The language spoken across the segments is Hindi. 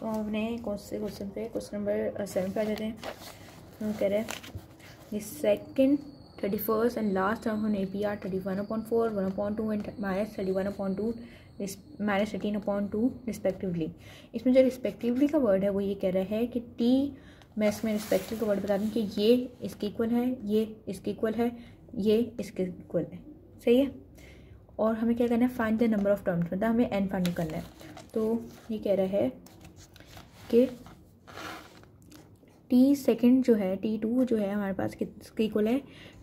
तो हमने कौन से क्वेश्चन पे, क्वेश्चन नंबर 7 पे आ जाते हैं। हम कह रहे हैं the second 31st and last term on APR 31/4, 1/2 and -31/2 -18/2 respectively. इसमें जो रिस्पेक्टिवली का वर्ड है वो ये कह रहा है कि टी, मैं इसमें रिस्पेक्टिव का वर्ड बता दूँ कि ये इसके इक्वल है, ये इसके इक्वल है, ये इसके इक्वल है, सही है। और हमें क्या करना है, find the number of terms, मतलब हमें n फाइंड करना है। तो ये कह रहा है कि टी सेकेंड जो है, T2 जो है हमारे पास किसके इक्वल है,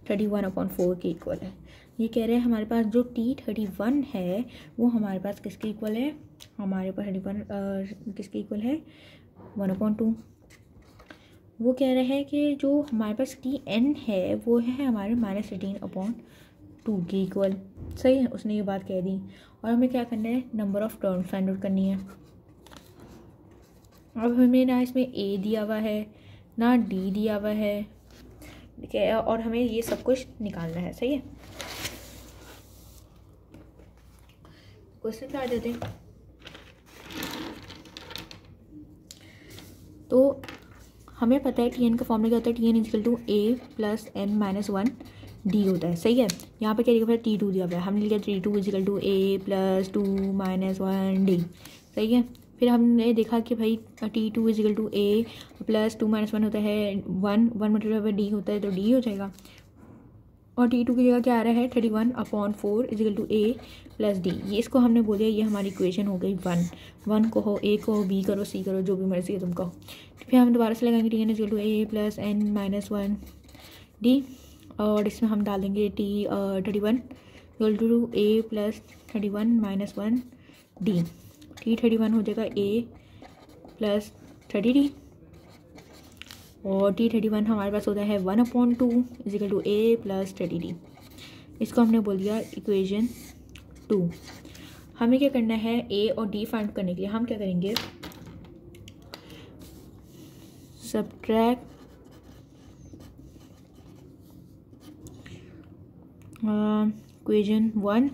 31/4 के इक्वल है। ये कह रहे हैं हमारे पास जो T31 है वो हमारे पास किसके इक्वल है, हमारे पास 31 किसके इक्वल है, 1/2। वो कह रहे हैं कि जो हमारे पास Tn है वो है हमारे -18/2 के इक्वल, सही है। उसने ये बात कह दी और हमें क्या करना है, number of terms find out करनी है। अब हमें ना इसमें A दिया हुआ है ना D दिया हुआ है, ठीक है, और हमें ये सब कुछ निकालना है, सही है। क्वेश्चन पे आ जाते हैं। तो हमें पता है Tn का फॉर्मूला क्या होता है, Tn = A + n - 1 D होता है, सही है। यहाँ पे क्या लिखा हुआ है, T2 दिया हुआ है, हमने लिखा T2 = A + 2 - 1 D, सही है। फिर हमने देखा कि भाई T2 = A + 2 - 1 होता है 1 × D होता है, तो D हो जाएगा। और T2 की जगह क्या आ रहा है, 31/4 = A + D। ये इसको हमने बोलिए, ये हमारी इक्वेशन हो गई 1 को A को B करो, C करो, जो भी मर्जी है तुमको। फिर हम दोबारा से लगाएंगे Tn = A + n - 1 D, और इसमें हम डालेंगे T31 = A + 31 - 1 D। T31 हो जाएगा A + 30D, और T31 हमारे पास होता है 1/2 = A + 30D। इसको हमने बोल दिया इक्वेशन 2। हमें क्या करना है, A और D फाइंड करने के लिए हम क्या करेंगे, subtract equation 1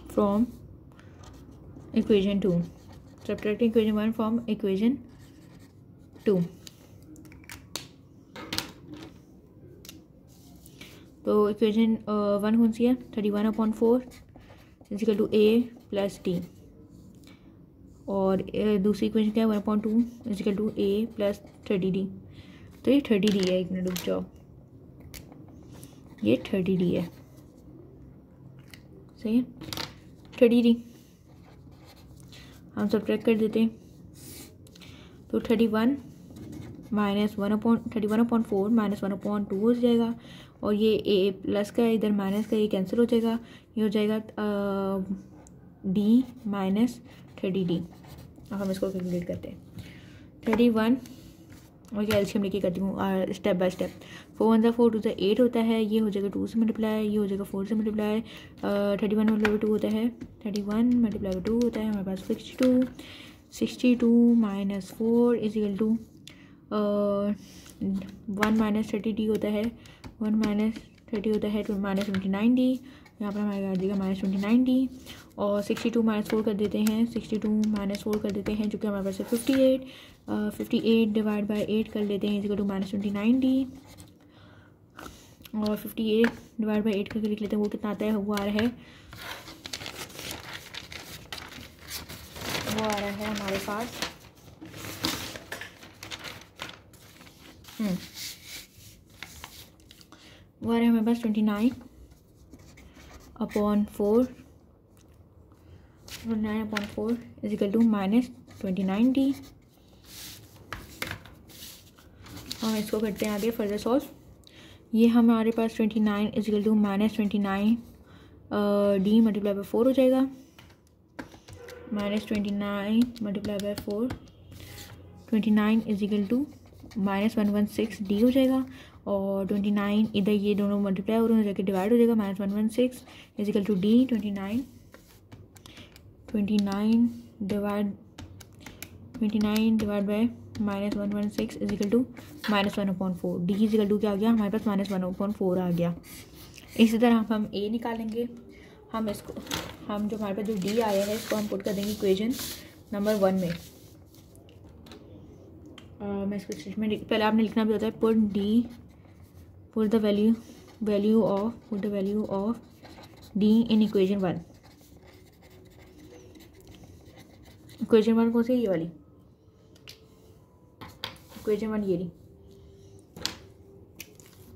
from equation 2, subtracting equation 1 from equation 2। तो इक्वेशन 1 कौन सी है, 31/4 = A + D, और दूसरी इक्वेशन क्या है, 1/2 = A + 30D। तो ये 30D है, एक मिनट रुक जाओ, ये 30D है, सही है, 30D। हम सब्ट्रैक्ट कर देते हैं, तो 31 - 31/4 - 1/2 हो जाएगा, और ये A प्लस का इधर माइनस का ये कैंसिल हो जाएगा, ये हो जाएगा D - 30D। अब हम इसको कैलकुलेट करते हैं, 31 और क्या एल्शियम लेके करती हूँ स्टेप बाय स्टेप। 4 × 4 = 8 होता है, ये हो जाएगा 2 से मल्टीप्लाई, ये हो जाएगा 4 से मल्टीप्लाई, 31 × 2 होता है, 31 × 2 होता है हमारे पास 62, 62 - 4 = 1 - 30D होता है, 1 - 30 होता है -29D। यहाँ पर हमारे आ जाएगा -29D, और 62 - 4 कर देते हैं, 62 - 4 कर देते हैं, जो कि हमारे पास है 58, 58 / 8 कर लेते हैं = -29D, और 58 / 8 करके लिख लेते हैं, वो कितना आता है, वो आ रहा है हमारे पास वो आ रहा है हमारे पास 29/4 = -29D। हम इसको करते हैं आगे फर्दर सॉल्व। ये हमारे पास 29 = -29D × 4 हो जाएगा, -29 × 4, 29 = -116D हो जाएगा, और 29 इधर ये दोनों मल्टीप्लाई हो रहे हैं, जाके डिवाइड हो जाएगा, -116 = D। 29 divide by -116 = -1/4। D = क्या आ गया हमारे पास, -1/4 आ गया। इसी तरह हम A निकालेंगे। हम जो हमारे पास जो डी आया है इसको हम पुट कर देंगे इक्वेशन नंबर 1 में। मैं इसको स्टेटमेंट पहले आपने लिखना भी होता है, put the value of D in equation 1। Equation 1 कौन सी, ये वाली इक्वेशन 1 ये रही।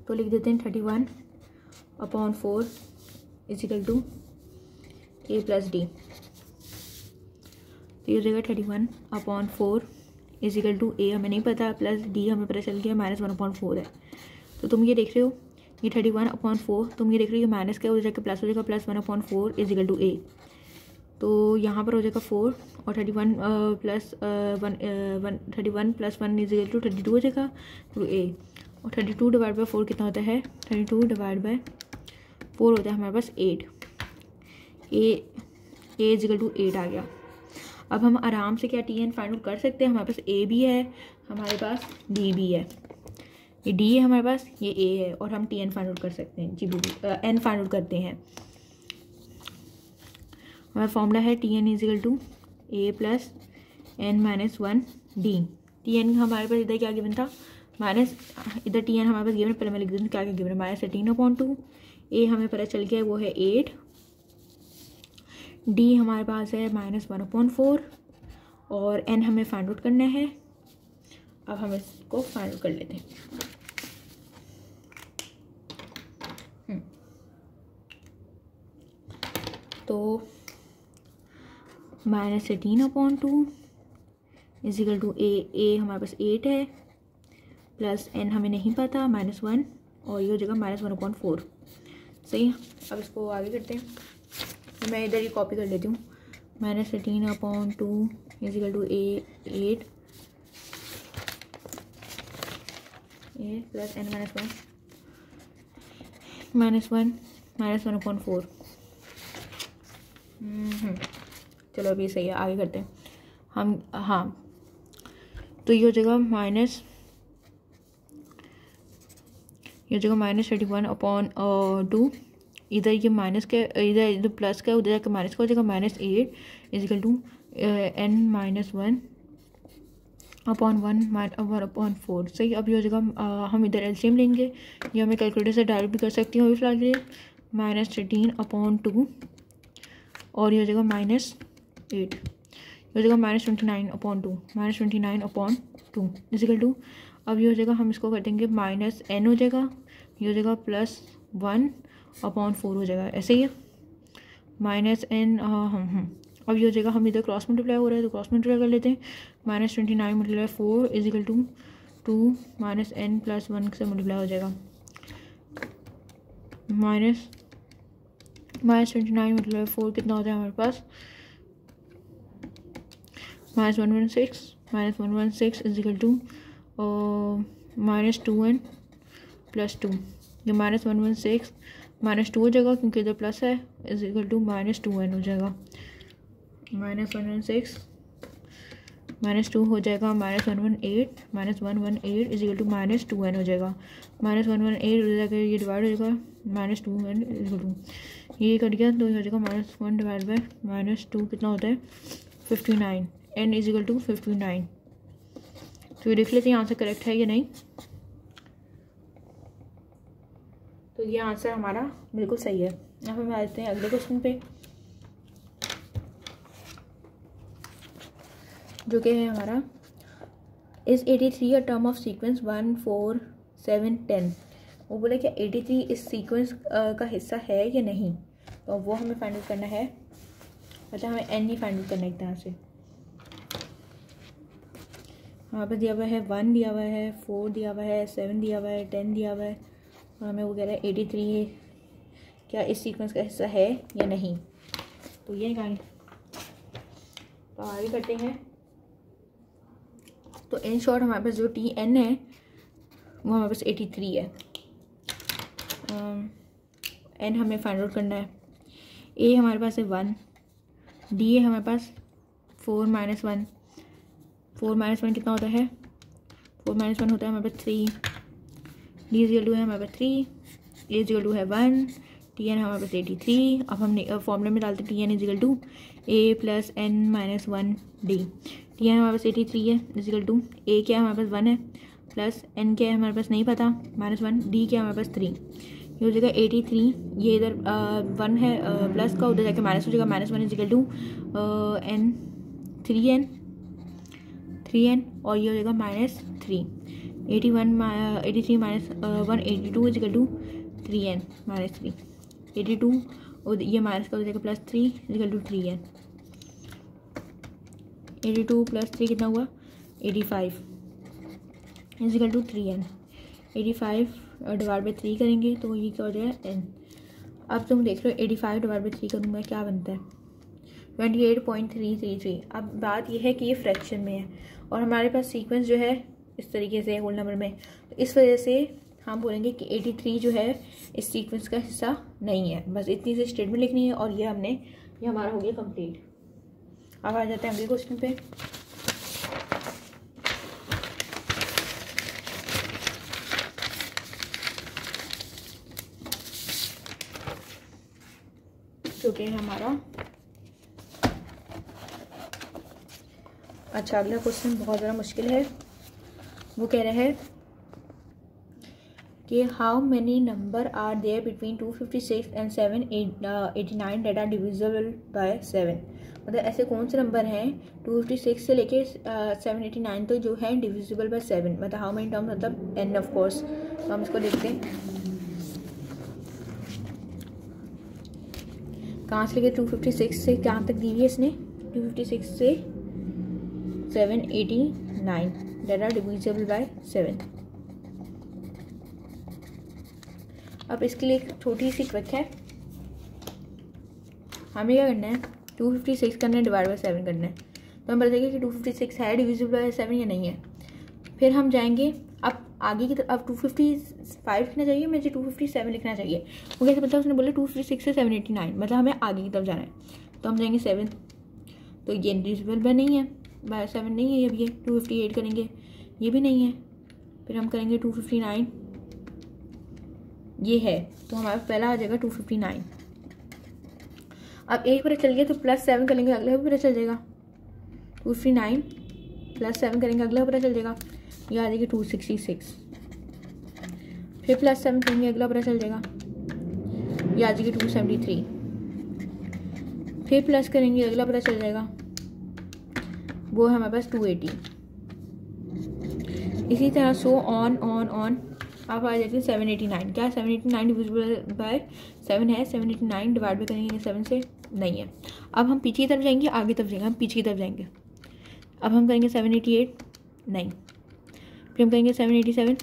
तो लिख देते हैं 31/4 is equal to A plus D. तो ये हो जाएगा 31/4 इजिकल टू ए हमें नहीं पता, प्लस डी हमें पता चल गया -1/4 है। तो तुम ये देख रहे हो ये 31/4, तुम ये देख रहे हो ये माइनस क्या हो जाएगा, प्लस हो जाएगा, +1/4 इजिकल टू ए। तो यहाँ पर हो जाएगा 4 और 31 + 1 इजिकल टू 32 हो जाएगा टू ए। और 32/4 कितना होता है, 32/4 होता है हमारे पास 8। ए इजिकल टू 8 आ गया। अब हम आराम से क्या टी एन फाइंड आउट कर सकते हैं। हमारे पास ए भी है, हमारे पास डी भी है, ये डी है हमारे पास, ये ए है, और हम टी एन फाइंड आउट कर सकते हैं। जी एन फाइंड आउट करते हैं। हमारा फॉर्मूला है T N is equal to A plus N minus 1 D. T N हमारे पास इधर क्या गिवन था, माइनस, इधर टी एन हमारे पास गिवन, पहले मैं लिख देती हूँ क्या क्या गिवन है, -13/2। ए हमें पता चल गया वो है 8। डी हमारे पास है -1/4 और एन हमें फाइंड आउट करना है। अब हम इसको फाइंड आउट कर लेते हैं। तो -13/2 इजिकल टू ए हमारे पास 8 है, प्लस एन हमें नहीं पता -1, और ये हो जाएगा -1/4। सही है। अब इसको आगे करते हैं। तो मैं इधर ही कॉपी कर लेती हूँ। -13/2 is equal to A 8 plus N -1/4। चलो अभी सही है, आगे करते हैं हम। हाँ, तो ये हो जाएगा -31/2। इधर ये माइनस के, इधर प्लस का, उधर जाकर माइनस का हो जाएगा, -8 इजिकल टू n -1/1/4। सही। अब ये हो जाएगा, हम इधर एलसीएम लेंगे, ये हमें कैलकुलेटर से डायरेक्ट भी कर सकती हूँ अभी फिलहाल के लिए। -13/2 और ये हो जाएगा -8, ये हो जाएगा -29/2 इजिकल टू। अब ये हो जाएगा, हम इसको कर देंगे -n हो जाएगा, ये हो जाएगा +1/4 हो जाएगा, ऐसे ही है -n। अब ये हो जाएगा, हम इधर क्रॉस मल्टीप्लाई हो रहा है तो क्रॉस मल्टीप्लाई कर लेते हैं। -29/4 इजिकल टू 2 -n + 1 से मल्टीप्लाई हो जाएगा। -29/4 कितना होता है हमारे पास, -116 इजिकल टू -2n + 2। ये -116 -2 हो जाएगा क्योंकि इधर प्लस है, इजिकल टू -2n हो जाएगा। -116 -2 हो जाएगा -118 इजिकल टू -2n हो जाएगा। -118 हो जाएगा, ये डिवाइड हो जाएगा, -2n इजिकल टू, ये कट गया तो ये हो जाएगा -1/-2 कितना होता है 59, n इजिकल टू 59। तो ये देख लेते हैं आंसर करेक्ट है या नहीं। तो ये आंसर हमारा बिल्कुल सही है। अब हम आते हैं अगले क्वेश्चन पे, जो कि है हमारा इस 83 अ टर्म ऑफ सीक्वेंस 1 4 7 10। वो बोला कि 83 इस सीक्वेंस का हिस्सा है या नहीं, तो वो हमें फाइंड आउट करना है। अच्छा, हमें एन ही फाइंड आउट करना है एक तरह से। हमारे पास दिया हुआ है 1 दिया हुआ है, 4 दिया हुआ है, 7 दिया हुआ है, 10 दिया हुआ है, और हमें वो कह रहा है 83 क्या इस सीक्वेंस का हिस्सा है या नहीं। तो ये निकालें, तो आगे करते हैं। तो इन शॉर्ट हमारे पास जो टी एन है वो हमारे पास 83 है। एन हमें फाइंड आउट करना है। ए हमारे पास है 1, डी है हमारे पास 4 - 1। 4 - 1 कितना होता है, 4 - 1 होता है हमारे पास 3। डी इजिकल टू है हमारे पास 3, ए इजिकल टू है 1, टी एन हमारे पास 83। अब हम फॉर्मूले में डालते T N is equal to A plus N minus 1 D. T N हमारे पास 83 है इजिकल टू ए क्या है हमारे पास 1 है प्लस एन क्या है हमारे पास नहीं पता -1, डी क्या है हमारे पास 3। ये हो जाएगा 83, ये इधर 1 है प्लस का, उधर जाके माइनस हो जाएगा -1 इजिकल टू एन 3n और ये हो जाएगा -3। 83 माइनस 1 82 इजिकल टू 3n -3। 82 और ये माइनस का हो जाएगा +3 इजिकल टू 3n। 82 + 3 कितना हुआ 85 is equal to 3n। 85 divide by 3 करेंगे तो ये क्या हो जाएगा n। अब तुम देख रहे हो 85 डिवाइड बाई 3 करूँगा क्या बनता है 28.333। अब बात यह है कि ये फ्रैक्शन में है और हमारे पास सीक्वेंस जो है इस तरीके से है होल नंबर में, तो इस वजह से हम बोलेंगे कि 83 जो है इस सीक्वेंस का हिस्सा नहीं है। बस इतनी सी स्टेटमेंट लिखनी है और ये हमारा हो गया कंप्लीट। अब आ जाते हैं अगले क्वेश्चन पे। जो कि हमारा अच्छा अगला क्वेश्चन बहुत ज़्यादा मुश्किल है। वो कह रहे हैं कि how many number are there between 256 and 789 that are divisible by 7। मतलब ऐसे कौन से नंबर हैं 256 से लेके 789 तक जो है डिविजिबल बाय 7। मतलब हाउ मेनी टर्म्स मतलब n ऑफ कोर्स। तो हम इसको देखते हैं कहाँ से लेके 256 से कहाँ तक दी हुई है इसने 256 से 789 डेट आर डिविजिबल बाय 7। अब इसके लिए एक छोटी सी ट्रिक है। हमें क्या करना है 256 करना है डिवाइड बाय 7 करना है। तो हम बताएंगे कि 256 है डिविजिबल बाय 7 या नहीं है। फिर हम जाएंगे अब आगे की तरफ। अब 255 लिखना चाहिए मुझे 257 लिखना चाहिए। वो कैसे मतलब उसने बोला 256 से 789 मतलब हमें आगे की तरफ जाना है। तो हम जाएंगे 7 तो ये डिविजिबल बाय नहीं है बाय 7 नहीं है। अब ये 258 करेंगे ये भी नहीं है। फिर हम करेंगे 259 ये है तो हमारा पहला आ जाएगा 259। अब एक पता चल गया तो +7 करेंगे अगला भी पता चल जाएगा 259 +7 करेंगे अगला पता चल जाएगा ये आ जाएगी 266। फिर +7 करेंगे अगला पता चल जाएगा ये आ जाएगी 273। फिर प्लस करेंगे अगला पता चल जाएगा वो है हमारे पास 280। इसी तरह सो ऑन आप आ जाते हैं 789। क्या 789 डिविजिबल बाय 7 है 789 डिवाइड भी करेंगे 7 से नहीं है। अब हम पीछे की तरफ जाएंगे आगे तरफ जाएंगे हम पीछे की तरफ जाएंगे। अब हम करेंगे 788 नहीं। फिर हम करेंगे 787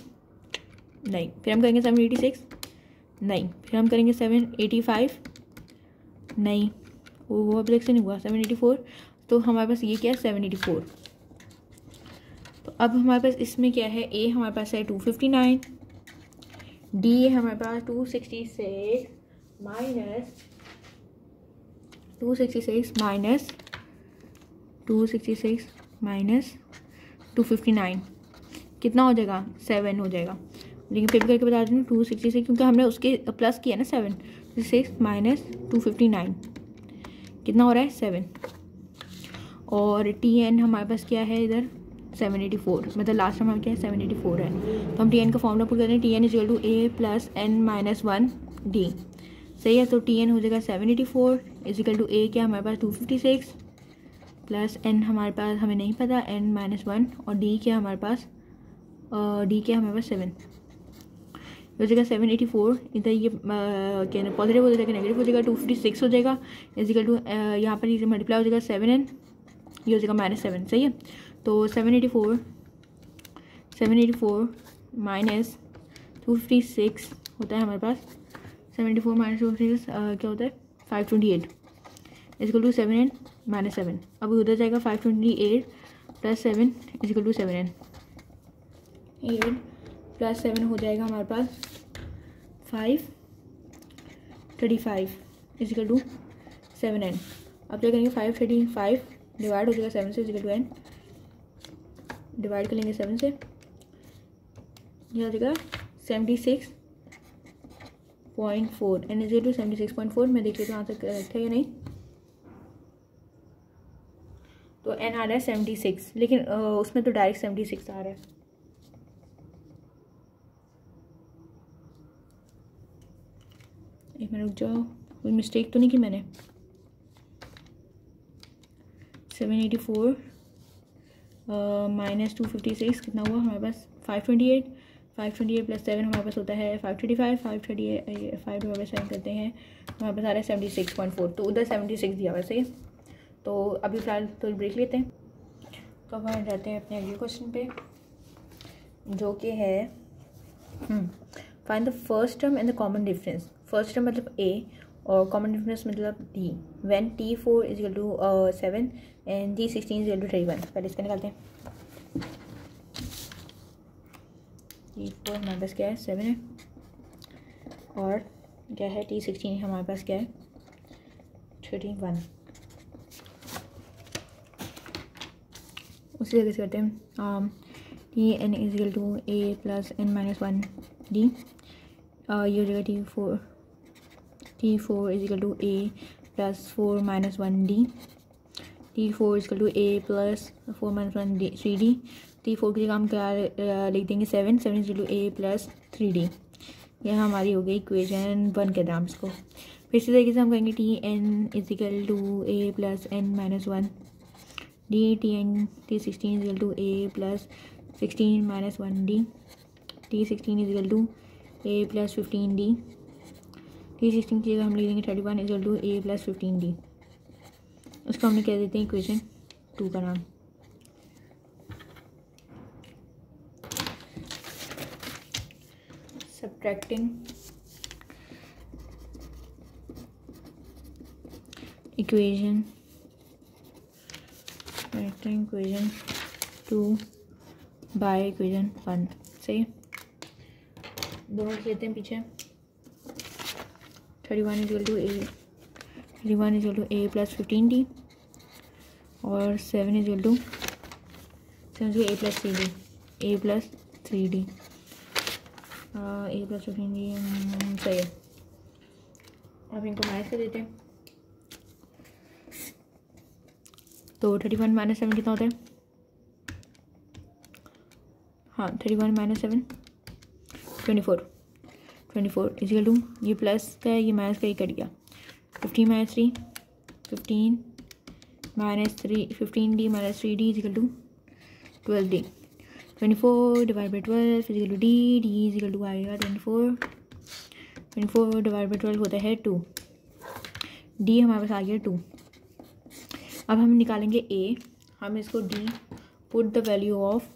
नहीं। फिर हम करेंगे 786 नहीं। फिर हम करेंगे 785 नहीं। वो अब से नहीं हुआ 784। तो हमारे पास ये क्या है 784। तो अब हमारे पास इसमें क्या है ए हमारे पास है 259 डी हमारे पास 266 माइनस 259 कितना हो जाएगा 7 हो जाएगा। लेकिन फिर भी करके बता दूँ 266 क्योंकि हमने उसके प्लस किया ना 7 माइनस 259 कितना हो रहा है 7। और टी एन हमारे पास क्या है इधर 784 मतलब लास्ट में हमारे क्या है 784 है। तो हम टी एन का फॉर्मूला पुट करते हैं T N is equal to A plus N minus 1 D. सही है। तो टी एन हो जाएगा 784 इज इक्वल टू ए क्या हमारे पास 256 प्लस एन हमारे पास हमें नहीं पता एन -1 और डी क्या हमारे पास 7 हो जाएगा 784। इधर ये क्या पॉजिटिव हो जाएगा नेगेटिव हो जाएगा 256 हो जाएगा इज इक्वल टू यहाँ पर ये मल्टीप्लाई हो जाएगा 7n ये हो जाएगा -7। सही है। तो 784 माइनस 256 होता है हमारे पास 74 माइनस 256 क्या होता है 528 इजिकल टू 7n -7। अब उधर जाएगा 528 + 7 इजिकल टू 7n 8 + 7 हो जाएगा हमारे पास 535 इजिकल टू 7n। अब क्या करेंगे 535 डिवाइड हो जाएगा 7 से इजिकल टू n डिवाइड कर लेंगे 7 से ये हो जाएगा 76 76.4 n इज टू 76.4। मैं देख लेती हूँ आंसर करेक्ट है या नहीं। तो n आ रहा है 76, लेकिन उसमें तो डायरेक्ट 76 आ रहा है। एक मिनट रुक जाओ, कोई मिस्टेक तो नहीं की मैंने। 784 माइनस 256 कितना हुआ हमारे पास? 528। 528 प्लस 7 हमारे पास होता है 535। 538 5 डिवाइड 7 करते हैं, हमारे पास आ रहा है 76.4। तो उधर 76 दिया हुआ है, सही है। तो अभी फिलहाल तो ब्रेक लेते हैं। तो अब हम जाते हैं अपने अगले क्वेश्चन पे, जो कि है find the first term and the common difference. First term मतलब a और कॉमन डिफरेंस मतलब d when t4 is equal to 7 and d16 is equal to 31। पहले इसका निकालते हैं। t4 हमारे पास क्या है? 7 है, और क्या है? t16 हमारे पास क्या है? 31। उसी तरह से करते हैं। T N is equal to A plus N minus 1 D. ये हो जाएगा t4 is equal to A plus 4 minus 1 D. t4 is equal to A plus 4 minus 1 D 3 D. t4 की जगह हम क्या लिख देंगे? 7 is equal to A plus 3 D. यह हमारी हो गई इक्वेशन 1 के नाम इसको। फिर इसी तरीके से हम कहेंगे T N is equal to A plus N minus 1 D. t16 is equal to A plus 16 minus 1 D. t16 is equal to A plus 15 D. t16 की जगह हम लिख देंगे 31 is equal to A plus 15 D. उसको हमने कह देते हैं इक्वेशन 2 का नाम। Subtracting equation 2 by equation 1। सही, दोनों लिख लेते हैं पीछे। 31 is equal to A plus 15 D और 7 is equal to A plus 3 D. A plus 3 D A plus 15 D सही है। अब इनको माइनस कर देते हैं। तो 31 माइनस 7 कितना होता है? हाँ, 31 माइनस 7 24 इज इक्वल टू, ये प्लस का है, ये माइनस का, ही कट गया। 15 minus 3 15 minus 3 15 D minus 3 D is equal to 12 D. 24 divide by 12 is equal to D. D is equal to आएगा 24 डिवाइड बाई 12 होता है 2। डी हमारे पास आ गया 2। अब हम निकालेंगे a। हम इसको d put the value of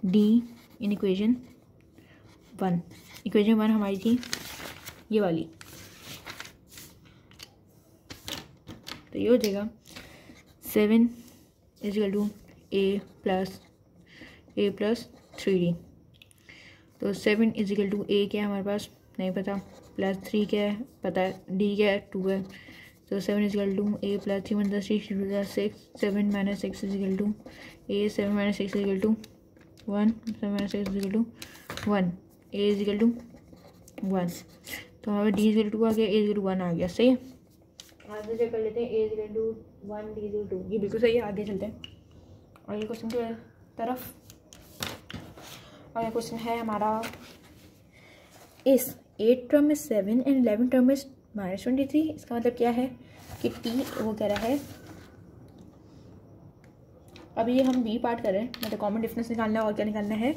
d in equation 1। Equation 1 हमारी थी ये वाली, तो ये हो जाएगा 7 is equal to A plus 3d। तो 7 इज इक्वल टू ए क्या है हमारे पास? नहीं पता। प्लस 3 क्या है? पता है। डी क्या है? 2 है। तो 7 is equal to A plus 3 + 3 6। 7 minus 6 is equal to A. 7 minus 6 is equal to 1। 7 minus 6 is equal to 1। A is equal to 1। तो हमारे डी इज इक्वल टू आ गया, ए इज इक्वल टू 1 आ गया। सही है। आगे चेक कर लेते हैं। A is equal to 1, D is equal to 2। ये बिल्कुल सही है। आगे चलते हैं और ये क्वेश्चन की तरफ। और ये क्वेश्चन है हमारा, इस 8 टर्म में 7 एंड 11 टर्म में -23। इसका मतलब क्या है कि टी वो कह रहा है, अब ये हम बी पार्ट कर रहे हैं, मतलब कॉमन डिफरेंस निकालना है और क्या निकालना है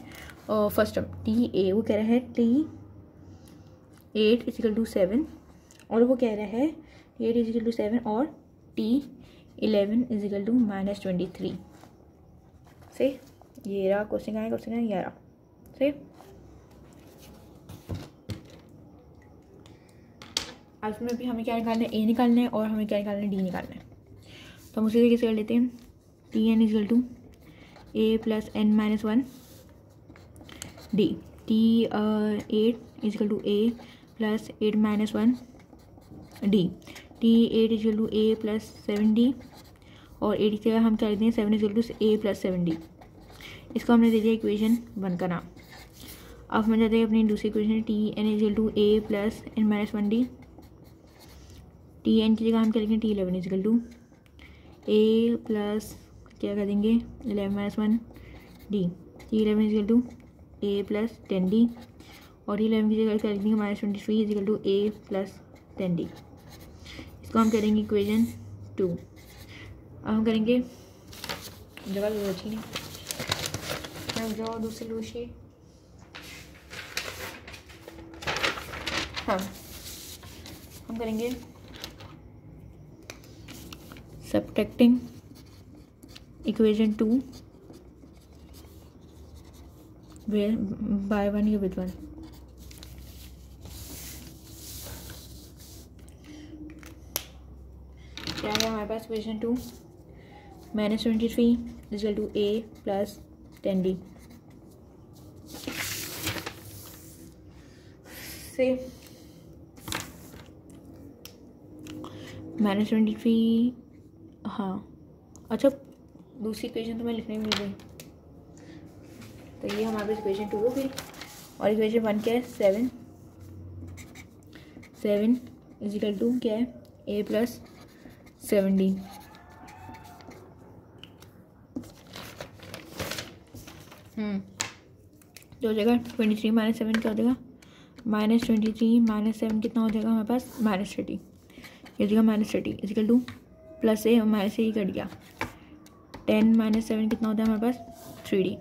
फर्स्ट टर्म। टी ए वो कह रहा है टी 8 इज इक्वल टू 7 और वो कह रहा है 8 इज इक्वल टू 7 और टी 11 इज इक्वल टू -23। सही, ये रहा क्वेश्चन का है, ये रहा। सही, अब इसमें भी हमें क्या निकालना है? ए निकालना है और हमें क्या निकालना है? डी निकालना है। तो हम उसी तरीके से कर लेते हैं। T N is equal to A plus N minus 1 D. T 8 is equal to A plus 8 minus 1 D. T 8 is equal to A plus 7 D और 8 की जगह हम क्या लिखते हैं? 7 is equal to A plus 7 D. इसको हमने दे दिया इक्वेशन 1 का नाम। अब हम जाते हैं अपनी दूसरी equation T N is equal to A plus N minus one D. T N की जगह हम क्या लिखेंगे T 11 is equal to A plus क्या कर देंगे 11 minus one D. T 11 is equal to A plus 10 D और टी 11 की जगह क्या लिख देंगे minus 23 is equal to A plus 10 D. इसको हम करेंगे इक्वेशन 2। अब हम करेंगे जगह जो अच्छी नहीं जाओ दूसरी दूसरी। हाँ हम करेंगे subtracting equation 2 where by 1 you with 1। क्या है हमारे पास equation 2 minus 23 is equal to A plus 10 D से माइनस 23। हाँ अच्छा दूसरी इक्वेशन तो मैं लिखने में गई, तो ये हमारे पास इक्वेशन 2 हो गई। और इक्वेशन 1 क्या है 7 इजिकल टू क्या है ए प्लस 7 डी। जो हो जाएगा 23 माइनस 7 क्या हो जाएगा माइनस 23 माइनस 7 कितना हो जाएगा हमारे पास माइनस 30। ये हो जाएगा minus 30 is equal to plus A minus A cut गया 10 माइनस 7 कितना होता है हमारे पास 3D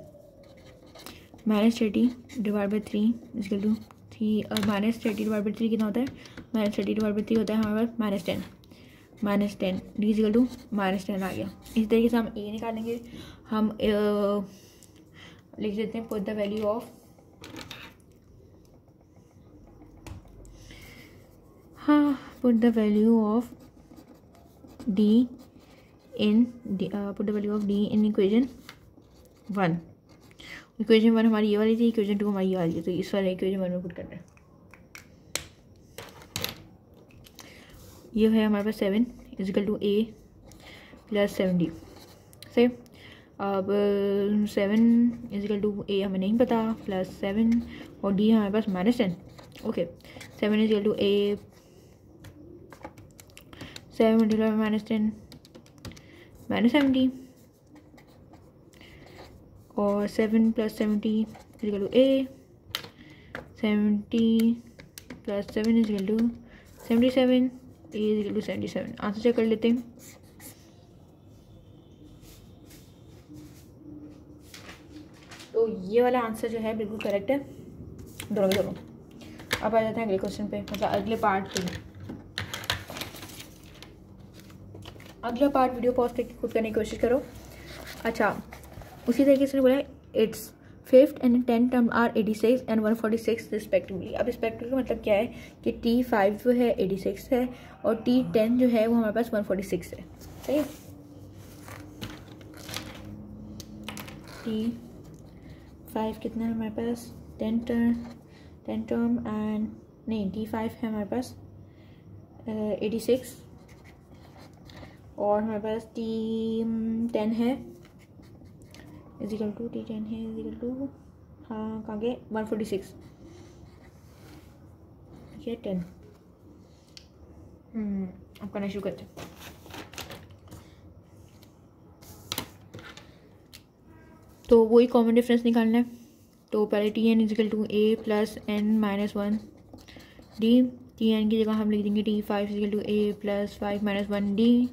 minus 30 divide by 3 is equal to 3 और माइनस 30 डिवाइड बाई 3 कितना होता है माइनस 30 डिवाइड बाई 3 होता है हमारे पास minus 10 D is equal to minus 10 आ गया। इस तरीके से हम ए निकालेंगे। हम लिख देते हैं put the value of put the value of D in put the value of D in equation 1। Equation 1 हमारी ये वाली थी, इक्वेशन 2 हमारी ये वाली थी, तो इस वाले इक्वेशन 1 में पुट करना है। ये है हमारे पास 7 is equal to A plus 7 D से। अब 7 इजिकल टू ए हमें नहीं पता प्लस 7 और डी हमारे पास minus 10। Okay 7 is equal to A 7 multiply minus 10 minus 70 और 7 plus 70 is equal to A 70 plus 7 is equal to 77 A is equal to 77। Answer check कर लेते हैं। तो ये वाला आंसर जो है बिल्कुल करेक्ट है दोनों के दोनों। अब आ जाते हैं अगले क्वेश्चन पे, मतलब अगले पार्ट पे। अगला पार्ट वीडियो पॉज करके खुद करने की कोशिश करो। अच्छा उसी तरीके से बोला it's 5th and 10th term are 86 and 146 respectively. अब रिस्पेक्टिवली का मतलब क्या है कि T5 जो है 86 है और T10 जो है वो हमारे पास 146 है। सही है। T5 कितना है हमारे पास 10 टर्म एंड नहीं T5 है हमारे पास 86 और हमारे पास T10 है इजिकल टू T10 है इजिकल टू हाँ कहाँ गए 146 ये 10। अब करना शुरू करते हैं। तो वही कॉमन डिफरेंस निकालना है। तो पहले Tn is equal to A plus N minus 1 D. Tn की जगह हम लिख देंगे T5 is equal to A plus 5 minus 1 D.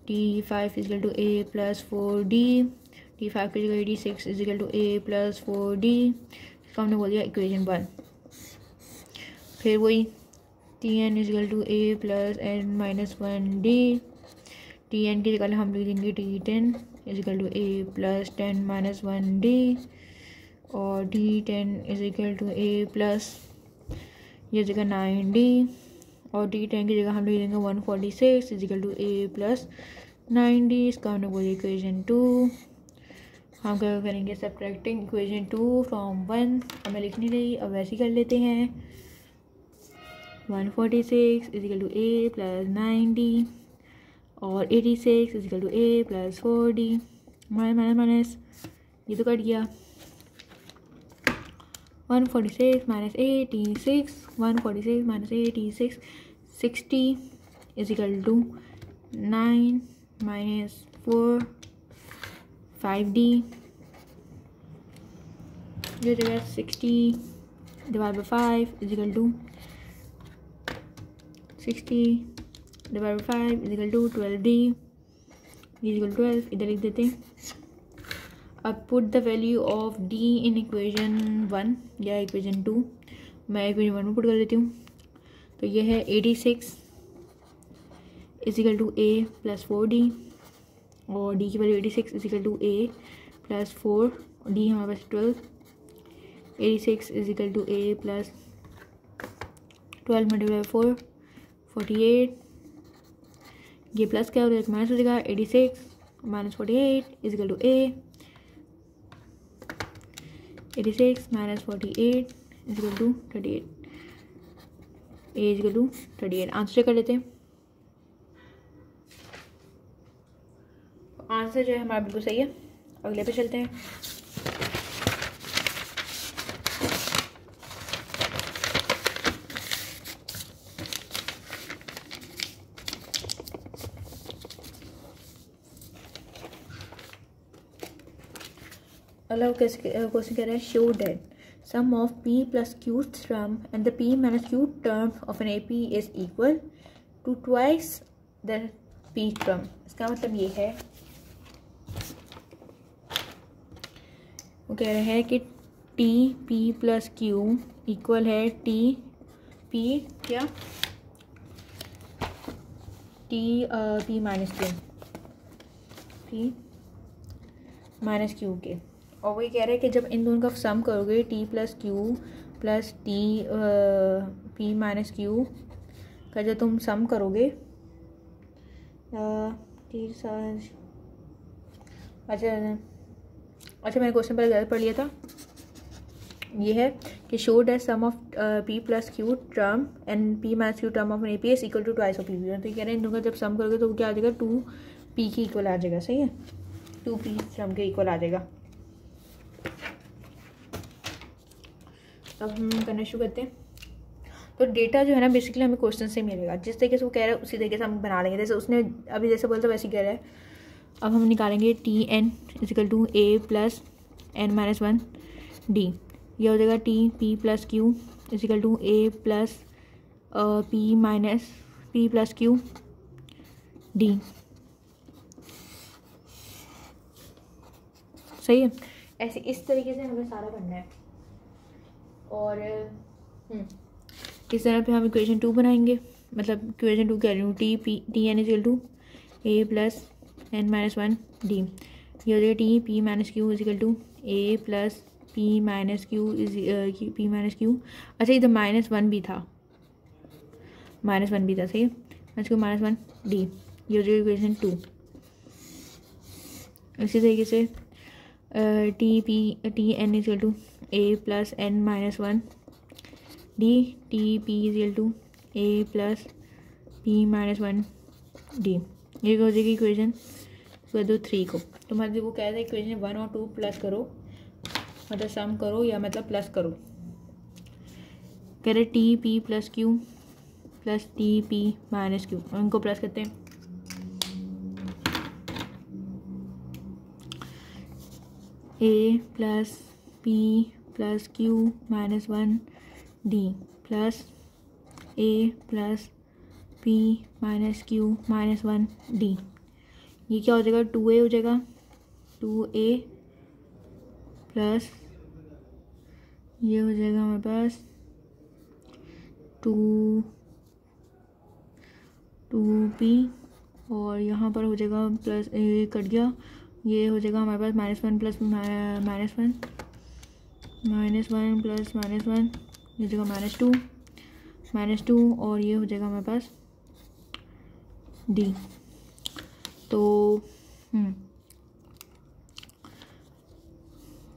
T5 is equal to A plus 4 D. T5 की जगह 86 is equal to A plus 4 D. इसका हमने बोल दिया इक्वेशन 1। फिर वही Tn is equal to A plus N minus 1 D. Tn की जगह हम लिख देंगे T10 is equal to A plus 10 minus 1 D और D10 is equal to A plus ये जगह 9 डी और D10 की जगह हम लिख देंगे 146 is equal to A plus 9 D. इसका हमने बोलिए इक्वेशन 2। हम क्या करेंगे सब्ट्रैक्टिंग इक्वेशन 2 फ्रॉम 1। हमें लिख नहीं रही, अब वैसे ही कर लेते हैं। 146 is equal to A plus 9 D और 86 is equal to A plus 4 D minus minus ये तो कट गया 146 minus 86, 146 minus 86, 60 is equal to 9 minus 4, 5D. ये जगह 60 divide by 5 is equal to 60 divide by 5 is equal to 12D is equal 12. इधर लिख देते हैं. अब put the value of D in equation 1 या इक्वेशन 2. मैं इक्वेशन 1 में पुट कर देती हूँ. तो ये है 86 is equal to A plus 4D और D की value 86 is equal to A plus 4, D हमारे पास 12. 86 is equal to A plus 12 multiply 4, 48. ये प्लस क्या हो जाएगा, माइनस हो जाएगा. 86 minus 48 is equal to A. 86 minus 48 is equal to 38. A is equal to 38. Answer check कर लेते हैं. आंसर जो है हमारा बिल्कुल सही है. अगले पे चलते हैं. अगला क्वेश्चन कह रहा है show that sum of P plus Q term and the P minus Q term of an AP is equal to twice the P term. इसका मतलब ये है, वो कह रहे हैं कि T P plus Q equal है T P क्या T P minus Q, P minus Q के. और वही कह रहे हैं कि जब इन दोनों का सम करोगे T plus Q plus T P minus Q का जब तुम सम करोगे अच्छा मैंने क्वेश्चन पहले गलत पढ़ लिया था. ये है कि show that sum of P plus Q term and P minus Q term of an AP is equal to twice of P. तो ये कह रहे हैं इन दोनों का जब सम करोगे तो क्या आ जाएगा, 2P की इक्वल आ जाएगा. सही है, 2P टर्म के इक्वल आ जाएगा. अब हम करना शुरू करते हैं. तो डेटा जो है ना बेसिकली हमें क्वेश्चन से मिलेगा. जिस तरीके से वो कह रहा है उसी तरीके से हम बना लेंगे. जैसे उसने अभी जैसे बोलता वैसे कह रहा है. अब हम निकालेंगे TN is equal to A plus N minus 1 D. यह हो जाएगा TP plus Q is equal to A plus P plus Q D. सही है. ऐसे इस तरीके से हमें सारा करना है. और इस तरह पे हम इक्वेशन 2 बनाएंगे. मतलब इक्वेशन 2 कह रही हूँ TN is equal to A plus N minus 1 D. ये हो जाएगा TP minus Q is equal to A plus P minus Q is P minus Q. अच्छा इधर माइनस 1 भी था, सही है. Minus Q minus 1 D. ये हो जाएगा इक्वेशन 2. इसी तरीके से TN is equal to A plus N minus 1 D. TP is equal to A plus P minus 1 D. ये हो जाएगी इक्वेशन 3 को. तो मतलब वो कह रहे हैं इक्वेशन 1 और 2 प्लस करो, मतलब सम करो या मतलब प्लस करो. कह रहे TP plus Q plus TP minus Q. उनको प्लस करते हैं. A plus P plus Q minus 1 D plus A plus P minus Q minus 1 D. ये क्या हो जाएगा, 2A हो जाएगा. 2A प्लस ये हो जाएगा हमारे पास 2P और यहाँ पर हो जाएगा प्लस A कट गया. ये हो जाएगा हमारे पास -1 प्लस -1 प्लस -1 ये हो जाएगा -2 और ये हो जाएगा हमारे पास D. तो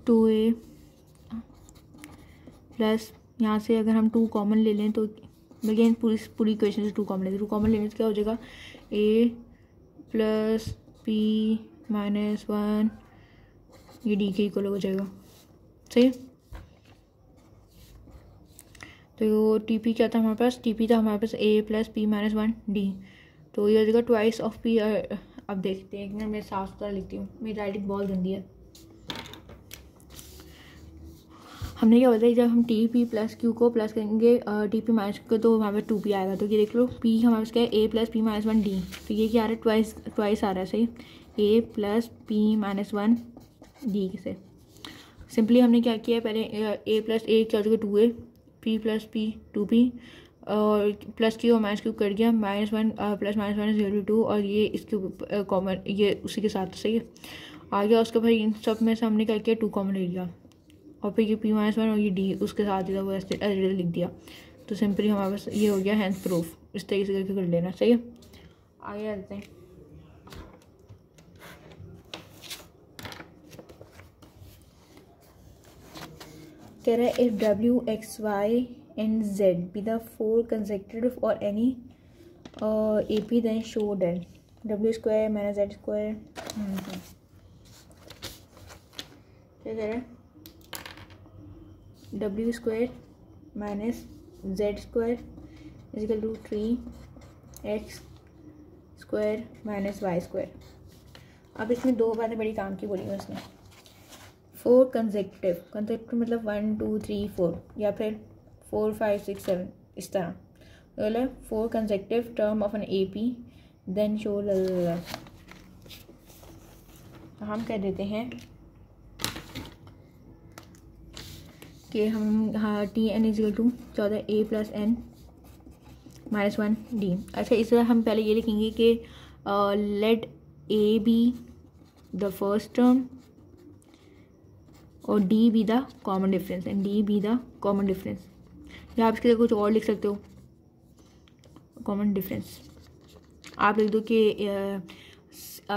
2A प्लस यहाँ से अगर हम 2 कॉमन ले लें तो अगेन पूरी इक्वेशन से 2 कॉमन लेते हैं. 2 कॉमन लेने से क्या हो जाएगा, A प्लस P माइनस 1 ये D के इक्वल हो जाएगा. सही है. तो टी पी क्या था हमारे पास, टी पी था हमारे पास A plus P minus one D, तो ये हो जाएगा ट्वाइस ऑफ पी। अब देखते हैं, एक मिनट मैं साफ सुथरा लिखती हूँ, मेरी राइटिंग बहुत गंदी है। हमने क्या बताया, जब हम टी पी प्लस क्यू को प्लस करेंगे टी पी माइनस क्यू तो हमारे पास टू पी आएगा। तो ये देख लो, पी हमारे पास क्या है, A plus P minus one D, तो ये क्या आ रहा है, ट्वाइस आ रहा है, सही, A plus P minus one D से। सिंपली हमने क्या किया है, पहले ए प्लस ए क्या हो जाएगा, two A, P plus P two P, और प्लस क्यू और माइनस क्यू कर दिया, minus one plus minus one zero two, और ये इसके कॉमन ये उसी के साथ, सही है। आ गया उसके बाद इन सब में से हमने क्या किया, टू कॉमन ले लिया, और फिर ये पी माइनस वन और ये डी उसके साथ ही था, वो ऐसे लिख दिया। तो सिंपली हमारे पास ये हो गया हैंस प्रूफ। इस तरीके से करके कर लेना, सही है। आगे आ जाते हैं, कह रहा है if W X Y and Z be the four consecutive और any A P then show that W square minus Z square. क्या कह रहा है, W square minus Z square is equal to 3x square minus Y square. अब इसमें दो बातें बड़ी काम की बोली है उसने, फोर कंसेक्यूटिव मतलब 1 2 3 4 या फिर 4 5 6 7 इस तरह, मतलब four consecutive term of an A P then show. हम कह देते हैं कि हम हाँ T N is equal to 14 A plus N minus one D. अच्छा, इस तरह हम पहले ये लिखेंगे कि let A be the first term और D be the common difference and D be the common difference, या आप इसके लिए कुछ और लिख सकते हो, कॉमन डिफरेंस आप लिख दो कि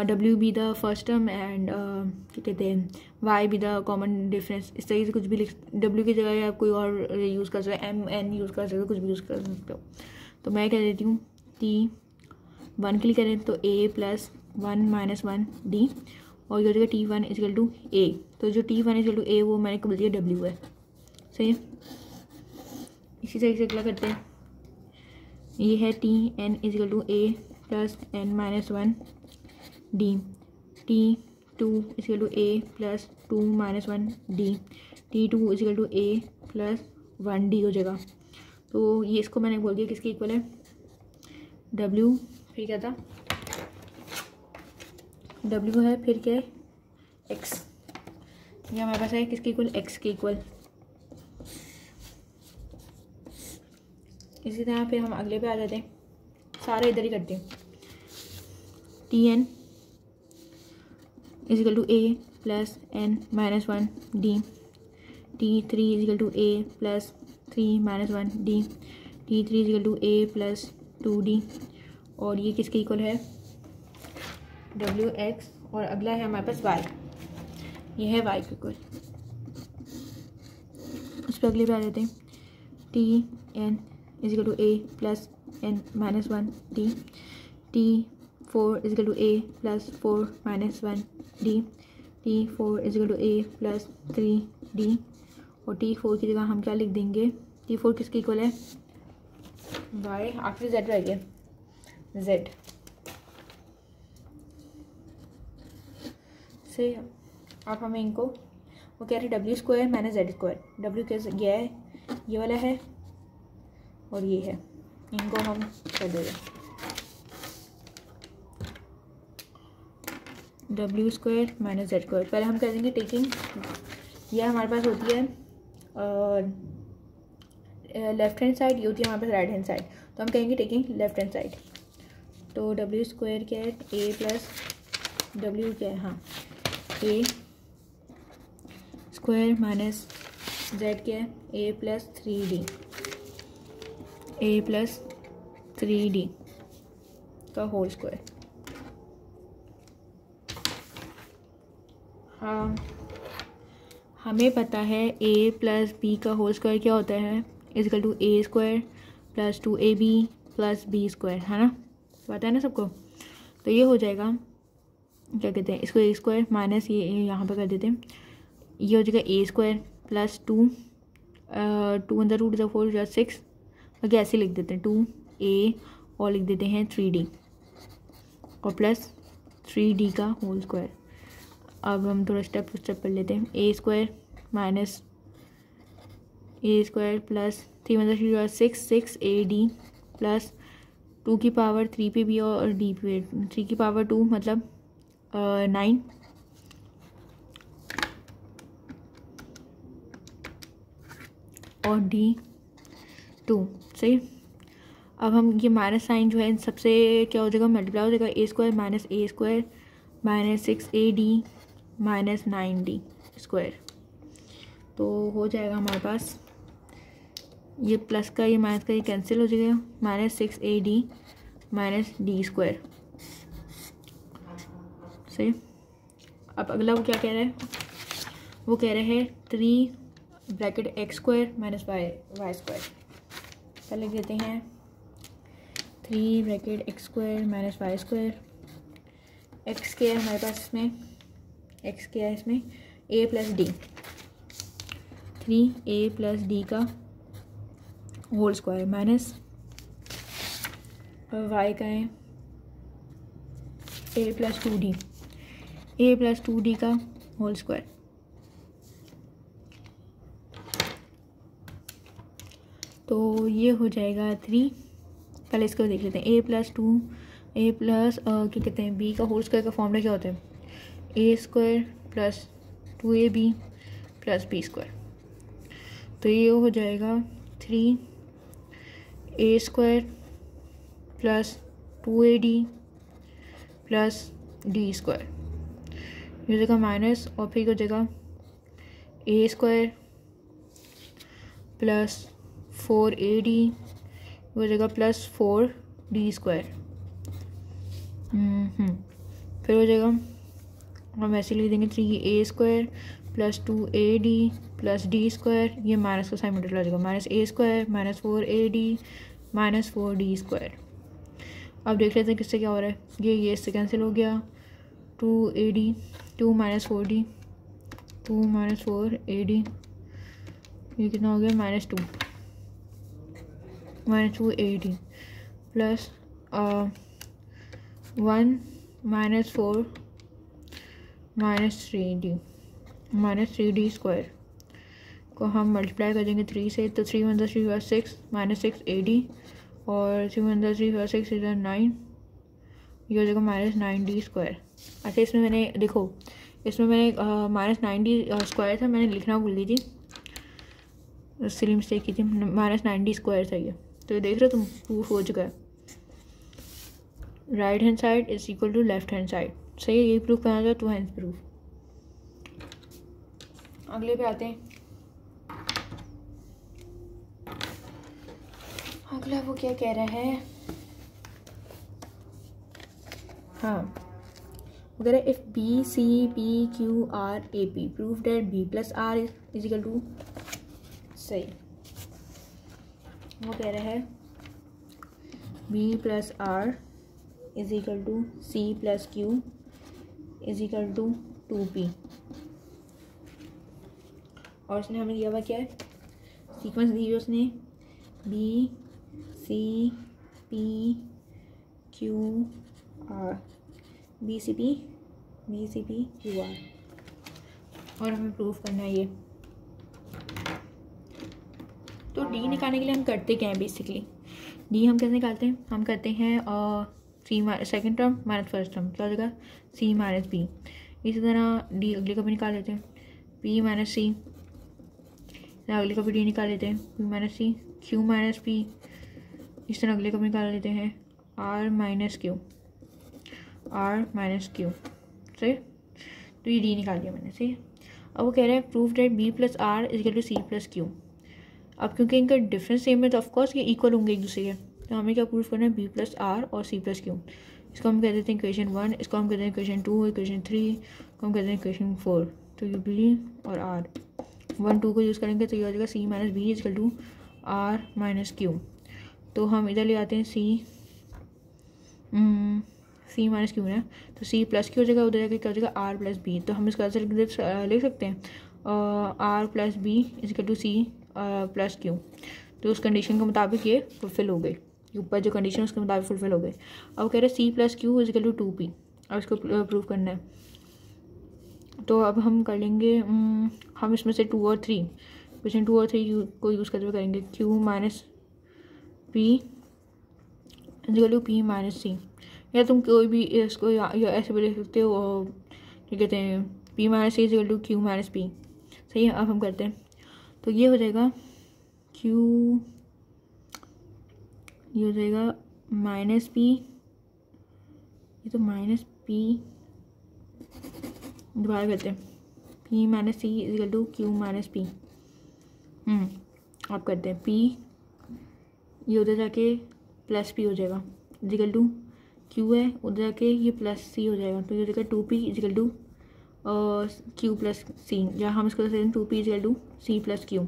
W be the first term and क्या कहते हैं Y be the common difference. इस तरीके से कुछ भी लिख, डब्ल्यू की जगह आप कोई और यूज़ कर सकते हो, एम एन यूज़ कर सकते हो, कुछ भी यूज़ कर सकते हो। तो मैं कह देती हूँ टी वन के लिए करें तो A plus one minus one D, और ये हो जाएगा T one is equal to A. तो जो T one is equal to A वो मैंने बोल दिया डब्ल्यू है, सही है। इसी तरीके से अगला करते हैं, ये है T N is equal to A plus N minus one D, T two is equal to A plus two minus one D, T two is equal to A plus one D हो जाएगा। तो ये इसको मैंने बोल दिया किसके इक्वल है, डब्ल्यू, फिर क्या था, डब्ल्यू है, फिर क्या है, एक्स, ये हमारे पास है किसके इक्वल, एक्स के इक्वल। इसी तरह फिर हम अगले पे आ जाते हैं, सारा इधर ही करते हैं, T N is equal to A plus N minus one D, T three is equal to A plus three minus one D, T three is equal to A plus two D, और ये किसके इक्वल है, डब्ल्यू एक्स, और अगला है हमारे पास वाई, ये है वाई के इक्वल। उस पर अगले पे आ जाते हैं, T N is equal to A plus N minus one D, T four is equal to A plus four minus one D, T four is equal to A plus three D, और टी फोर की जगह हम क्या लिख देंगे, टी फोर किसके इक्वल है, वाई, आखिरी जेड रह गया, जेड से। अब हमें इनको, वो कह रहे हैं W square minus Z square, W कैसे गया है, ये वाला है और ये है, इनको हम कर देंगे W square minus Z square. पहले हम कर देंगे टेकिंग, यह हमारे पास होती है लेफ्ट हैंड साइड, ये होती है हमारे पास राइट हैंड साइड, तो हम कहेंगे टेकिंग लेफ्ट हैंड साइड। तो डब्ल्यू स्क्वायर क्या है, ए प्लस डब्ल्यू क्या है, हाँ ए स्क्वायर माइनस जेड क्या है, A plus three D, A plus three D का होल स्क्वायर। हाँ, हमें पता है ए प्लस बी का होल स्क्वायर क्या होता है, is equal to A square plus two A B plus B square, है ना, पता है ना सबको। तो ये हो जाएगा, क्या कहते हैं इसको, ए स्क्वायर माइनस ये यहाँ पर कर देते हैं, ये हो जाएगा ए स्क्वायर प्लस टू 2 अंदर रूट 4 या 6, आगे ऐसे लिख देते हैं 2a और लिख देते हैं 3d और प्लस 3d का होल स्क्वायर। अब हम थोड़ा स्टेप कर लेते हैं। a square minus a square plus 3 अंदर 3 6 6ad प्लस 2 की पावर 3 पे भी और d पे 3 की पावर 2 मतलब 9 और d 2। सही। अब हम ये माइनस साइन जो है इन सबसे क्या हो जाएगा, मल्टीप्लाई हो जाएगा। a square minus 6ad minus 9d square. तो हो जाएगा हमारे पास ये प्लस का ये माइनस का ये कैंसिल हो जाएगा, minus 6ad minus d square. सही। अब अगला वो क्या कह रहा है, वो कह रहे हैं 3 bracket x square minus y square. पहले लिख देते हैं 3 bracket x square minus y square. x क्या है हमारे पास इसमें, x क्या है इसमें a plus D, 3a plus D का होल स्क्वायर माइनस y का है a प्लस 2d का होल स्क्वायर। तो ये हो जाएगा 3। पहले इसको देख लेते हैं। a प्लस क्या कहते हैं b का होल स्क्वायर का फॉर्मूला क्या होता है, a square plus 2ab plus b square. तो ये हो जाएगा 3a square plus 2ad plus d square, ये हो जाएगा माइनस और फिर हो जाएगा a स्क्वायर प्लस 4ad हो जाएगा प्लस 4d स्क्वायर। फिर हो जाएगा हम ऐसे लिख देंगे 3a square plus 2ad plus d square, ये माइनस का साइन मल्टीप्लाई हो जाएगा, minus a square minus 4ad minus 4d square. अब देख लेते हैं किससे क्या हो रहा है, ये इससे कैंसिल हो गया, 2ad 2 minus 4d 2 minus 4ad, ये कितना हो गया minus 2ad plus 1 minus 4 minus 3d square को हम मल्टीप्लाई कर देंगे 3 से, तो 3 अंदर 3 6 माइनस 6ad और 3 अंदर 3 6 इधर 9, ये हो जाएगा माइनस 9d स्क्वायर। अच्छा इसमें मैंने देखो, इसमें मैंने माइनस 9d स्क्वायर था, मैंने लिखना भूल गई थी, सिली मिस्टेक की थी, माइनस 9d स्क्वायर था ये। तो ये देख रहे हो तुम, प्रूफ हो चुका है, right hand side is equal to left hand side. सही है, यही प्रूफ करना था, 2 हैंड प्रूफ। अगले पे आते हैं। अगला वो क्या कह रहा है, हाँ अगर if B C P Q R A P proof that B plus R is equal to, सही, वो कह रहा है B plus R is equal to C plus Q is equal to 2p, और उसने हमें दिया हुआ क्या है, सीक्वेंस दी है उसने B C P Q R, B C P Q R, और हमें प्रूफ करना है ये। तो डी निकालने के लिए हम करते क्या हैं, बेसिकली डी हम कैसे निकालते हैं, हम करते हैं C second term minus first term, क्या हो जाएगा सी माइनस बी। इसी तरह डी अगले का भी निकाल लेते हैं, पी माइनस सी, अगले का भी डी निकाल लेते हैं, पी माइनस सी, क्यू माइनस पी, इस तरह अगले का भी निकाल लेते हैं, आर माइनस क्यू, सही। तो ये डी निकाल दिया मैंने, सही। अब वो कह रहे हैं proof that B plus R is equal to C plus Q. अब क्योंकि इनका डिफरेंस सेम है तो ऑफकोर्स ये इक्वल होंगे एक दूसरे के, तो हमें क्या प्रूफ करना है, बी प्लस आर और सी प्लस क्यू। इसको हम कह देते हैं इक्वेशन 1, इसको हम कहते हैं इक्वेशन 2, इक्वेशन 3 को हम कहते हैं इक्वेशन 4। तो ये बी और आर 1 2 को यूज़ करेंगे तो ये हो जाएगा C minus B is equal to R minus Q. तो हम इधर ले आते हैं सी माइनस क्यू है, तो सी प्लस क्यू हो जाएगा, उधर जाकर क्या हो जाएगा आर प्लस बी। तो हम इसका आंसर लिख सकते हैं R plus B is equal to C plus Q. तो उस कंडीशन के मुताबिक ये फुलफ़िल हो गई, ऊपर जो कंडीशन उसके मुताबिक फुलफ़िल हो गई। अब कह रहे C plus Q is equal to 2p, अब इसको प्रूव करना है। तो अब हम कर लेंगे, हम इसमें से 2 और 3 क्वेश्चन 2 और 3 को यूज़ करते हुए करेंगे। q minus P is equal to p minus C, या तुम कोई भी इसको या ऐसे भी लिख सकते हो, क्या कहते हैं, p minus C is equal to q minus P. सही है, अब हम करते हैं। तो ये हो जाएगा q, ये हो जाएगा माइनस पी, ये तो माइनस पी, दोबारा करते हैं, p minus C is equal to q minus P. अब करते हैं p, ये उधर जाके प्लस p हो जाएगा इजिकल टू q है, उधर जाके ये प्लस c हो जाएगा। तो ये हो जाएगा 2p is equal to q plus C, या हम इसको कहते हैं 2p is equal to c plus q।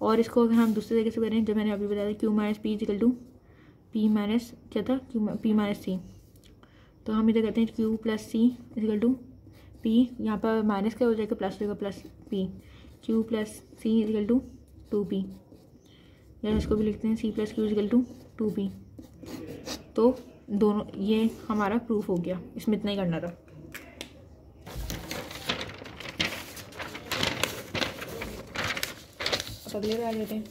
और इसको अगर हम दूसरे तरीके से करें, जब मैंने अभी बताया q minus P is equal to p minus क्या था, p माइनस सी। तो हम इधर कहते हैं q plus C is equal to p, यहाँ पर माइनस क्या हो जाएगा, प्लस हो जाएगा, plus p, q plus C is equal to 2p, या इसको भी लिखते हैं c plus Q is equal to 2p। तो दोनों ये हमारा प्रूफ हो गया, इसमें इतना ही करना था। अगले पे आ जाते हैं।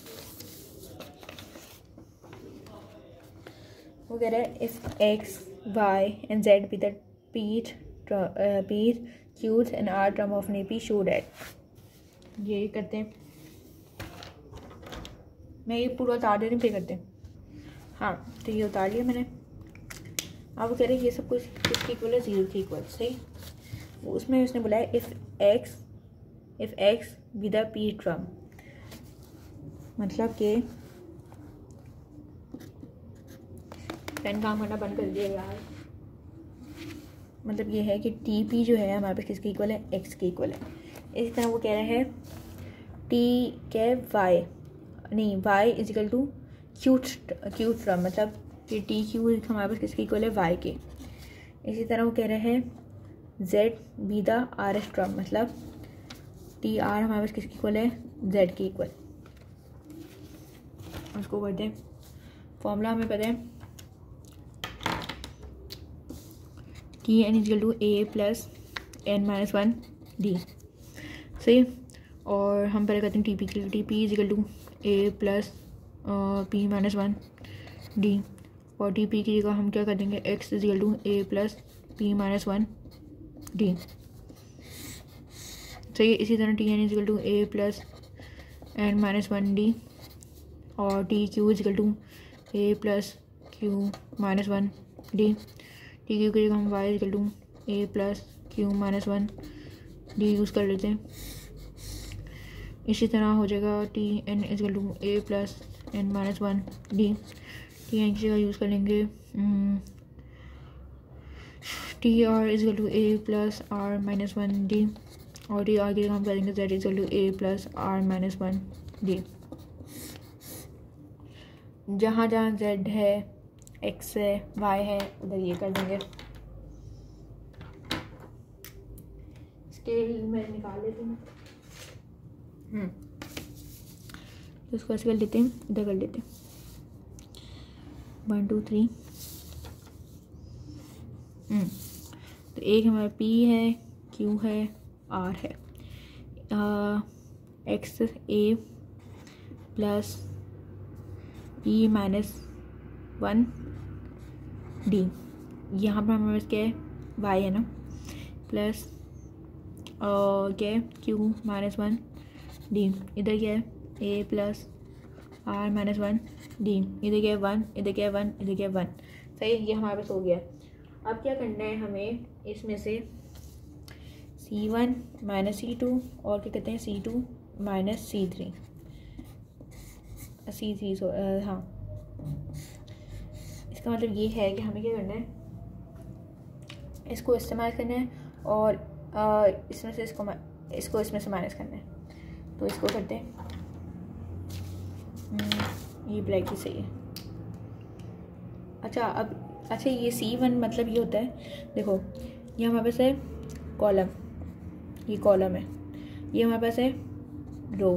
वो कह रहा है if x, y and z be the p's, q's and r term of an AP show that। ये करते हैं, मैं ये पूरा उतार दे रही हूँ, फिर करते हैं। हाँ, तो ये उतार लिया मैंने। अब वो कह रहे हैं ये सब कुछ किसके इक्वल है, 0 के इक्वल। सही, उसमें उसने बोला है if x be the P term, मतलब कि पेन काम करना बंद कर दिया यार। मतलब ये है कि टी पी जो है हमारे पास किसके इक्वल है, एक्स के इक्वल है। इसी तरह वो कह रहा है टी के वाई, नहीं Y is equal to Q term, मतलब कि टी क्यू हमारे पास किसके इक्वल है, वाई के। इसी तरह वो कह रहे हैं Z be the R S term, मतलब टी आर हमारे पास किसके इक्वल है, जेड के इक्वल। उसको करते हैं, फॉर्मूला हमें पता है T N is equal to A plus N minus 1 D. सही, और हम पहले करते हैं टी पी के लिए, T P is equal to A plus P minus 1 D, और टी पी की जगह हम क्या कर देंगे, X is equal to A plus P minus 1 D. सही, इसी तरह T N is equal to A plus N minus 1 D, और T Q is equal to A plus Q minus 1 D. T Q की जगह हम Y is equal to A plus Q minus 1 D use कर लेते हैं। इसी तरह हो जाएगा T N is equal to A plus N minus 1 D. T N की जगह यूज़ कर लेंगे T R is equal to A plus R minus 1 D, और टी आर की जगह हम करेंगे Z is equal to A plus R minus 1 D. जहाँ जहाँ जेड है, एक्स है, वाई है, उधर ये कर देंगे। स्केल में निकाल लेते हैं, तो इसको ऐसे कर लेते हैं, इधर कर लेते हैं 1 2 3। तो एक हमारा P है, Q है, R है, एक्स ए प्लस P माइनस 1 डी। यहाँ पर हमारे पास क्या है, Y है ना, प्लस क्या है, Q माइनस 1 डी। इधर क्या है, A plus R minus 1 D. इधर क्या है 1, इधर क्या है 1, इधर क्या है 1। सही, ये हमारे पास हो गया। अब क्या करना है हमें, इसमें से C1 माइनस C2 और क्या कहते हैं C2 माइनस C3 हाँ, इसका मतलब ये है कि हमें क्या करना है, इसको इस्तेमाल करना है और इसमें से इसको इसमें से माइनस करना है। तो इसको करते हैं, ये ब्लैक ही सही है। अच्छा ये C1 मतलब ये होता है, देखो ये हमारे पास है कॉलम, ये कॉलम है, ये हमारे पास है रो,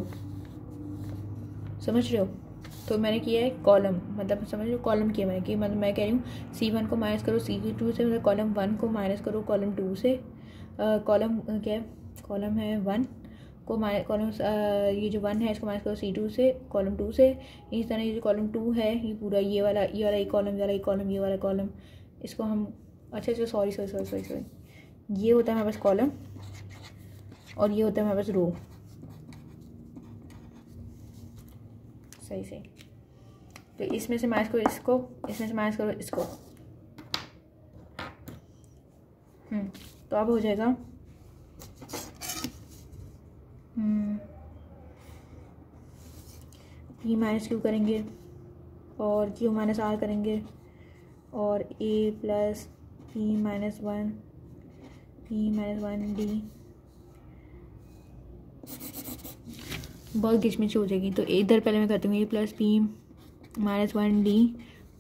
समझ रहे हो। तो मैंने किया है कॉलम, मतलब समझ रहे हो कॉलम किया मैंने कि मतलब मैं कह रही हूँ C1 को माइनस करो C2 से, मतलब कॉलम 1 को माइनस करो कॉलम 2 से, कॉलम क्या है, कॉलम है 1 को कॉलम ये जो 1 है इसको माइनस करो C2 से कॉलम 2 से। इस तरह ये जो कॉलम 2 है ये पूरा ये वाला एक कॉलम, ये वाला एक कॉलम, ये वाला कॉलम, इसको हम अच्छा सॉरी ये होता है हमारे पास कॉलम और ये होता है हमारे पास रो। सही से तो इसमें से माइनस करो इसको, इसमें से माइनस करो इसको। तो अब हो जाएगा P माइनस क्यू करेंगे और Q माइनस R करेंगे और A plus P minus 1 D बहुत गिचमिच हो जाएगी। तो इधर पहले मैं करती हूँ A plus P minus 1 D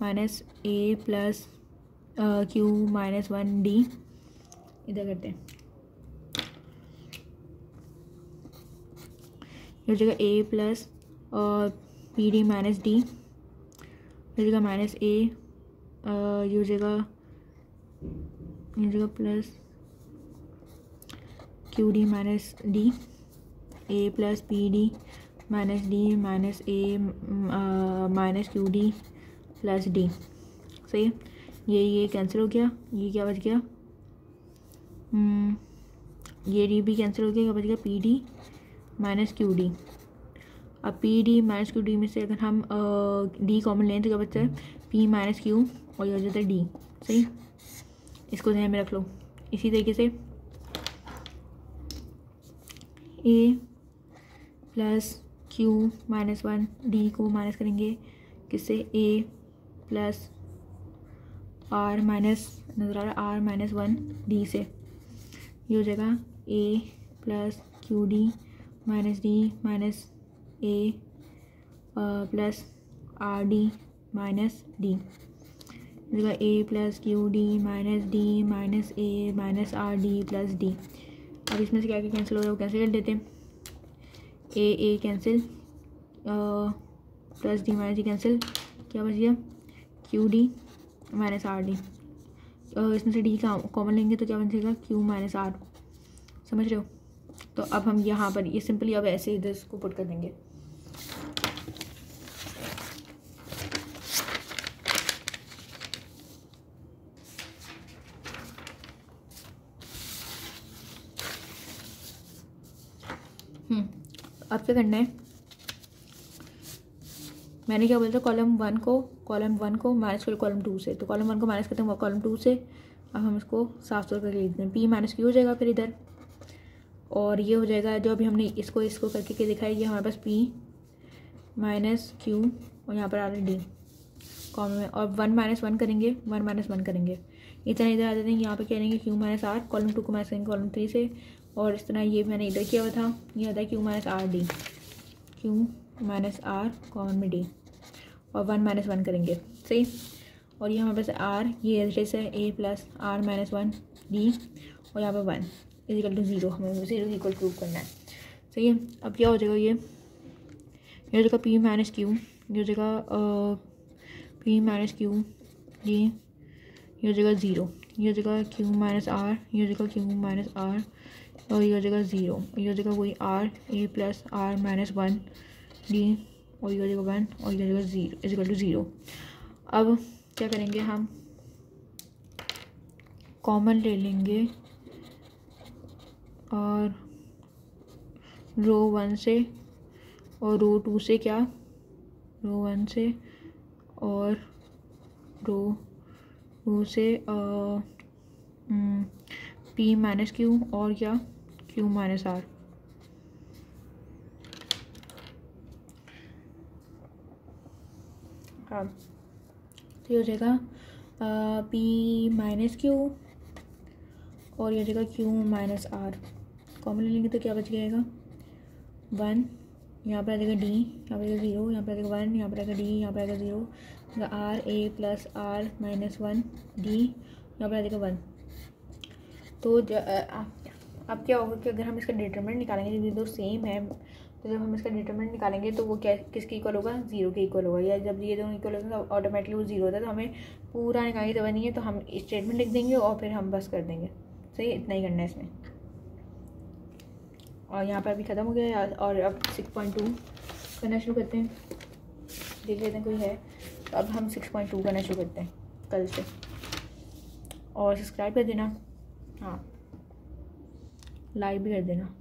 minus A plus Q minus 1 D इधर करते हैं। ये हो जाएगा A plus P D minus D, ये हो जाएगा माइनस A, ये हो जाएगा plus Q D minus D, A plus P D minus D minus A minus Q D plus D. सही है, ये कैंसिल हो गया, ये क्या बच गया, ये डी भी कैंसिल हो गया, क्या बच गया P D minus Q D. अब P D minus Q D में से अगर हम डी कॉमन लें तो क्या बचता है पी माइनस क्यू और ये हो जाता है डी। सही, इसको ध्यान में रख लो। इसी तरीके से ए प्लस क्यू माइनस 1 डी को माइनस करेंगे किससे, ए प्लस आर माइनस नजर आ रहा आर माइनस 1 डी से। ये हो जाएगा A plus Q D minus D minus A plus R D minus D, जगह A plus Q D minus D minus A minus R D plus D. अब इसमें से क्या क्या कैंसिल हो रहा है वो कैंसिल कर देते हैं। A cancel plus D minus D cancel, क्या बच गया Q D minus R D. इसमें से डी का कॉमन लेंगे तो क्या बचेगा क्यू माइनस आर। समझ रहे हो। तो अब हम यहाँ पर ये सिंपली अब ऐसे इधर इसको पुट कर देंगे। अब क्या करना है, मैंने क्या बोला था कॉलम 1 को माइनस करो कॉलम 2 से, तो कॉलम 1 को माइनस करते हैं कॉलम 2 से। अब हम इसको साफ तौर पर लिख देते हैं, पी माइनस क्यू हो जाएगा फिर इधर, और ये हो जाएगा जो अभी हमने इसको करके क्या दिखाया, ये हमारे पास पी माइनस क्यू और यहाँ पर आ रहा है डी कॉमन में, और 1 माइनस 1 करेंगे, 1 माइनस 1 करेंगे, इतना इधर आ जाते हैं। यहाँ पे क्या करेंगे क्यू माइनस आर, कॉलम 2 को माइनस करेंगे कॉलम 3 से, और इस तरह ये मैंने इधर किया हुआ था, ये आता है Q minus R D, Q minus R common में डी, और 1 माइनस 1 करेंगे। सही, और ये हमारे पास आर, ये एड्रेस है A plus R minus 1 D, और यहाँ पर 1 इजिकल टू 0, हमें 0 इक्वल प्रूव करना है। सही है। अब क्या हो जाएगा, ये हो जाएगा पी माइनस क्यू, ये हो जाएगा पी माइनस क्यू, ये हो जाएगा 0, ये हो जाएगा क्यू माइनस आर, ये हो जाएगा क्यू माइनस आर, और ये हो जाएगा 0, ये हो जाएगा वही R A plus R minus 1 D, और ये हो जाएगा 1, और ये हो जाएगा 0 इजिकल टू 0। अब क्या करेंगे, हम कॉमन ले लेंगे और रो 1 से और रो 2 से, क्या रो 1 से और रो 2 से पी माइनस क्यू और क्या क्यू माइनस आर। अब तो ये हो जाएगा पी माइनस क्यू और ये हो जाएगा क्यू माइनस आर, कॉमन ले लेंगे तो क्या बच जाएगा 1, यहाँ पर आ जाएगा डी, यहाँ पर आएगा 0, यहाँ पर आएगा 1, यहाँ पर आएगा डी, यहाँ पर आएगा 0, R A plus R minus 1 D, यहाँ पर आ जाएगा 1। तो अब क्या होगा कि अगर हम इसका डिटरमिनेंट निकालेंगे, जब ये दो सेम है तो जब हम इसका डिटरमिनेंट निकालेंगे तो वो क्या किसके इक्वल होगा, 0 के इक्वल होगा। या जब ये दोनों इक्वल होगा तो ऑटोमेटिकली वो 0 होता है। तो हमें पूरा निकालने की जरूरत नहीं है, तो हम स्टेटमेंट लिख देंगे और फिर हम बस कर देंगे। सही है, इतना ही करना है इसमें। और यहाँ पर अभी ख़त्म हो गया है। और अब 6.2 करना शुरू करते हैं। देख लेते हैं कोई है। तो अब हम 6.2 करना शुरू करते हैं कल से। और सब्सक्राइब कर देना, हाँ लाइक भी कर देना।